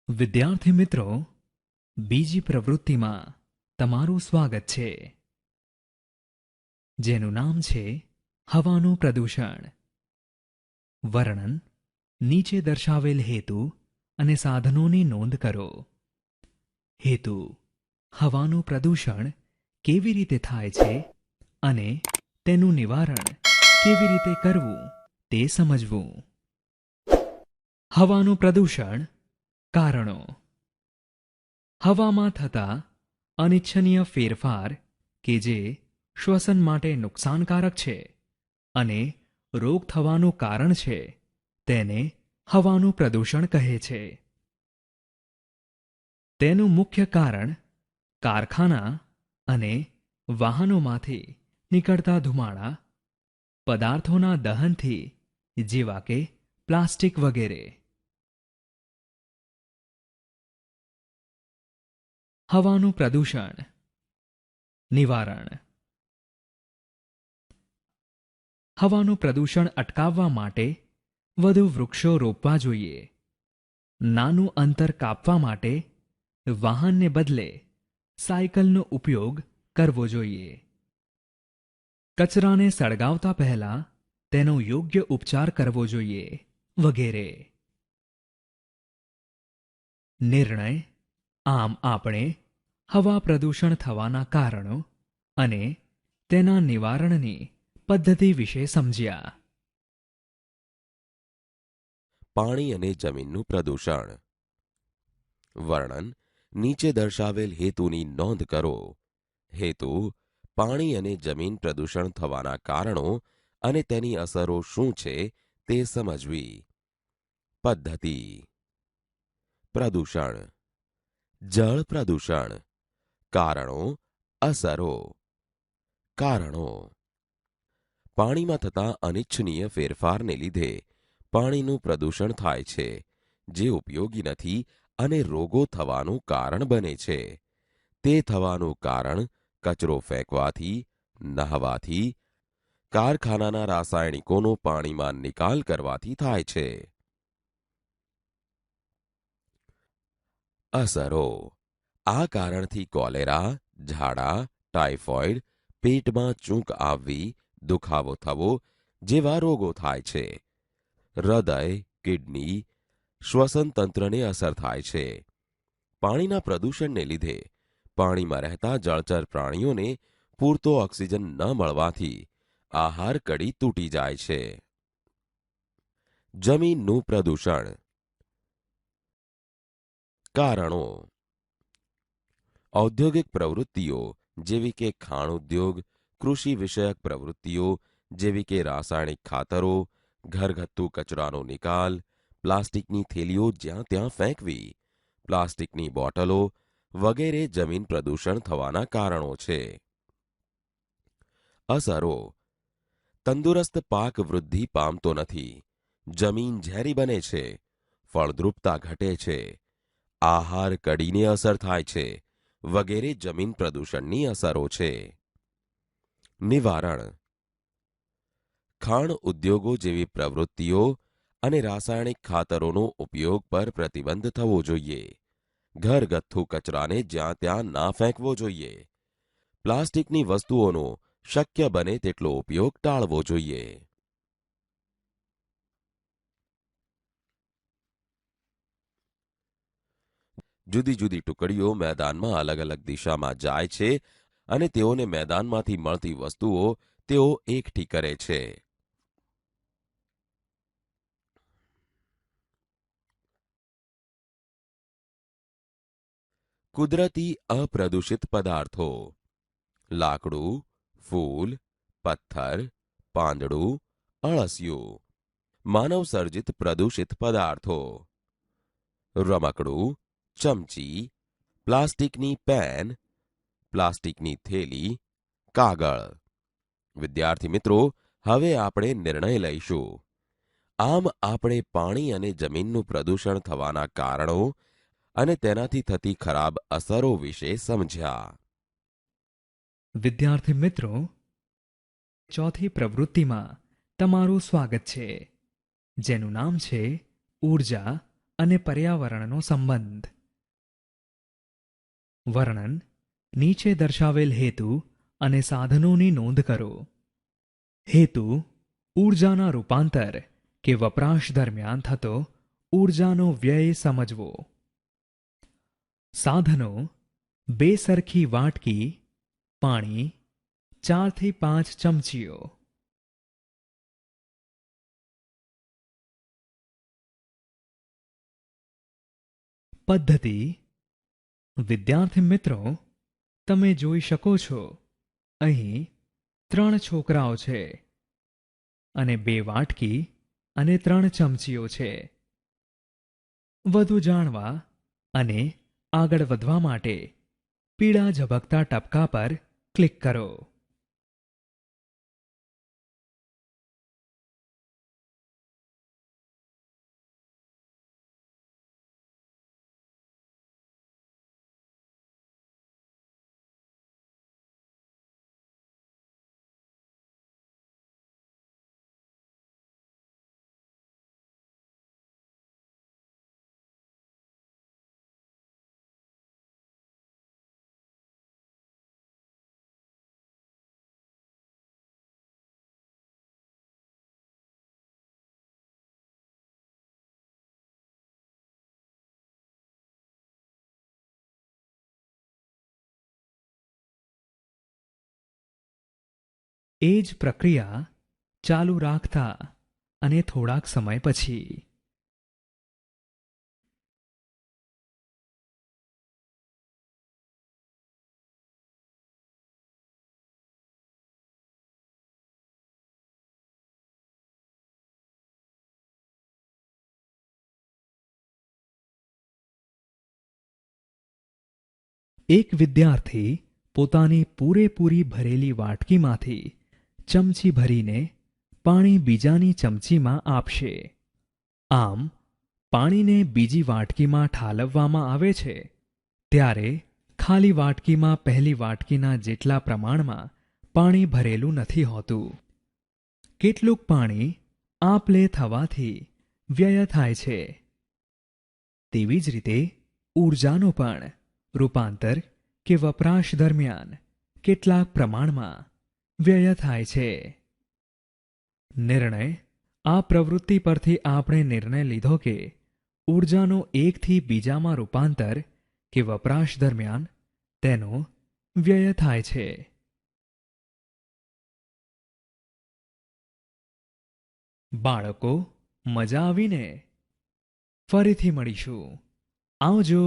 વિદ્યાર્થી મિત્રો, બીજી પ્રવૃત્તિમાં તમારું સ્વાગત છે, જેનું નામ છે હવાનું પ્રદૂષણ. વર્ણન: નીચે દર્શાવેલ હેતુ અને સાધનોની નોંધ કરો. હેતુ: હવાનું પ્રદૂષણ કેવી રીતે થાય છે અને તેનું નિવારણ કેવી રીતે કરવું તે સમજવું. હવાનું પ્રદૂષણ. કારણો: હવામાં થતા અનિચ્છનીય ફેરફાર કે જે શ્વસન માટે નુકસાનકારક છે અને રોગ થવાનું કારણ છે, તેને હવાનું પ્રદૂષણ કહે છે. તેનું મુખ્ય કારણ કારખાના અને વાહનોમાંથી નીકળતા ધુમાડા, પદાર્થોના દહનથી, જેવા કે પ્લાસ્ટિક વગેરે. હવાનું પ્રદૂષણ. નિવારણ: હવાનું પ્રદૂષણ અટકાવવા માટે વધુ વૃક્ષો રોપવા જોઈએ. નાનું અંતર કાપવા માટે વાહનને બદલે સાયકલનો ઉપયોગ કરવો જોઈએ. કચરાને સળગાવતા પહેલા તેનો યોગ્ય ઉપચાર કરવો જોઈએ, વગેરે. નિર્ણય: આમ આપણે હવા પ્રદૂષણ થવાના કારણો અને તેના નિવારણની પદ્ધતિ વિશે સમજ્યા. પાણી અને જમીનનું પ્રદૂષણ. વર્ણન: નીચે દર્શાવેલ હેતુની નોંધ કરો. હેતુ: પાણી અને જમીન પ્રદૂષણ થવાના કારણો અને તેની અસરો શું છે તે સમજવી. પદ્ધતિ: પ્રદૂષણ. જળ પ્રદૂષણ. કારણો, અસરો. કારણો: પાણીમાં થતા અનિચ્છનીય ફેરફારને લીધે પાણીનું પ્રદૂષણ થાય છે, જે ઉપયોગી નથી અને રોગો થવાનું કારણ બને છે. તે થવાનું કારણ કચરો ફેંકવાથી, નહાવાથી, કારખાનાના રાસાયણિકોનો પાણીમાં નિકાલ કરવાથી થાય છે. અસરો: આ કારણથી કોલેરા, ઝાડા, ટાઇફોઇડ, પેટમાં ચૂંક આવવી, દુખાવો થવો જેવા રોગો થાય છે. હૃદય, કિડની, શ્વસન તંત્રને અસર થાય છે. પાણીના પ્રદૂષણને લીધે પાણીમાં રહેતા જળચર પ્રાણીઓને પૂરતો ઓક્સિજન ન મળવાથી આહાર કડી તૂટી જાય છે. જમીનનું પ્રદૂષણ. કારણો: ઔદ્યોગિક પ્રવૃત્તિઓ જેવી કે ખાણ ઉદ્યોગ, કૃષિ વિષયક પ્રવૃત્તિઓ જેવી કે રાસાયણિક ખાતરો, ઘરગથ્થુ કચરાનો નિકાલ, પ્લાસ્ટિકની થેલીઓ જ્યાં ત્યાં ફેંકવી, પ્લાસ્ટિકની બોટલો વગેરે જમીન પ્રદૂષણ થવાના કારણો છે. અસરો: તંદુરસ્ત પાક વૃદ્ધિ પામતો નથી, જમીન ઝેરી બને છે, ફળદ્રુપતા ઘટે છે, આહાર કડીને અસર થાય છે વગેરે જમીન પ્રદૂષણની અસરો છે. નિવારણ: ખાણ ઉદ્યોગો જેવી પ્રવૃત્તિઓ અને રાસાયણિક ખાતરોનો ઉપયોગ પર પ્રતિબંધ થવો જોઈએ. ઘરગથ્થુ કચરાને જ્યાં ત્યાં ના ફેંકવો જોઈએ. પ્લાસ્ટિકની વસ્તુઓનો શક્ય બને તેટલો ઉપયોગ ટાળવો જોઈએ. જુદી જુદી ટુકડીઓ મેદાનમાં અલગ અલગ દિશામાં જાય છે અને તેઓને મેદાનમાંથી મળતી વસ્તુઓ તેઓ એકઠી કરે છે. કુદરતી અપ્રદૂષિત પદાર્થો: લાકડું, ફૂલ, પથ્થર, પાંદડું, અળસિયું. માનવ સર્જિત પ્રદૂષિત પદાર્થો: રમકડું, ચમચી, પ્લાસ્ટિકની પેન, પ્લાસ્ટિકની થેલી, કાગળ. વિદ્યાર્થી મિત્રો, હવે આપણે નિર્ણય લઈશું. આમ આપણે પાણી અને જમીનનું પ્રદૂષણ થવાના કારણો અને તેનાથી થતી ખરાબ અસરો વિશે સમજ્યા. વિદ્યાર્થી મિત્રો, ચોથી પ્રવૃત્તિમાં તમારું સ્વાગત છે, જેનું નામ છે ઊર્જા અને પર્યાવરણનો સંબંધ. વર્ણન. નીચે દર્શાવેલ હેતુ અને સાધનોની નોંધ કરો. હેતુ: ઊર્જાના રૂપાંતર કે વપરાશ દરમિયાન થતો ઊર્જાનો વ્યય સમજવો. સાધનો: બે સરખી વાટકી, પાણી, 4 થી 5 ચમચીઓ. પદ્ધતિ: વિદ્યાર્થી મિત્રો, તમે જોઈ શકો છો અહીં 3 છોકરાઓ છે અને 2 વાટકી અને 3 ચમચીઓ છે. વધુ જાણવા અને આગળ વધવા માટે પીળા ઝબકતા ટપકા પર ક્લિક કરો. એ જ પ્રક્રિયા ચાલુ રાખતા અને થોડાક સમય પછી એક વિદ્યાર્થી પોતાની પૂરેપૂરી ભરેલી વાટકીમાંથી ચમચી ભરીને પાણી બીજાની ચમચીમાં આપશે. આમ પાણીને બીજી વાટકીમાં ઠાલવવામાં આવે છે ત્યારે ખાલી વાટકીમાં પહેલી વાટકીના જેટલા પ્રમાણમાં પાણી ભરેલું નથી હોતું. કેટલુંક પાણી આપ-લે થવાથી વ્યય થાય છે. તેવી જ રીતે ઊર્જાનું પણ રૂપાંતર કે વપરાશ દરમિયાન કેટલાક પ્રમાણમાં વ્યય થાય છે. નિર્ણય. આ પ્રવૃત્તિ પરથી આપણે નિર્ણય લીધો કે ઊર્જાનો એકથી બીજામાં રૂપાંતર કે વપરાશ દરમિયાન તેનો વ્યય થાય છે. બાળકો, મજા આવીને? ફરીથી મળીશું. આવજો.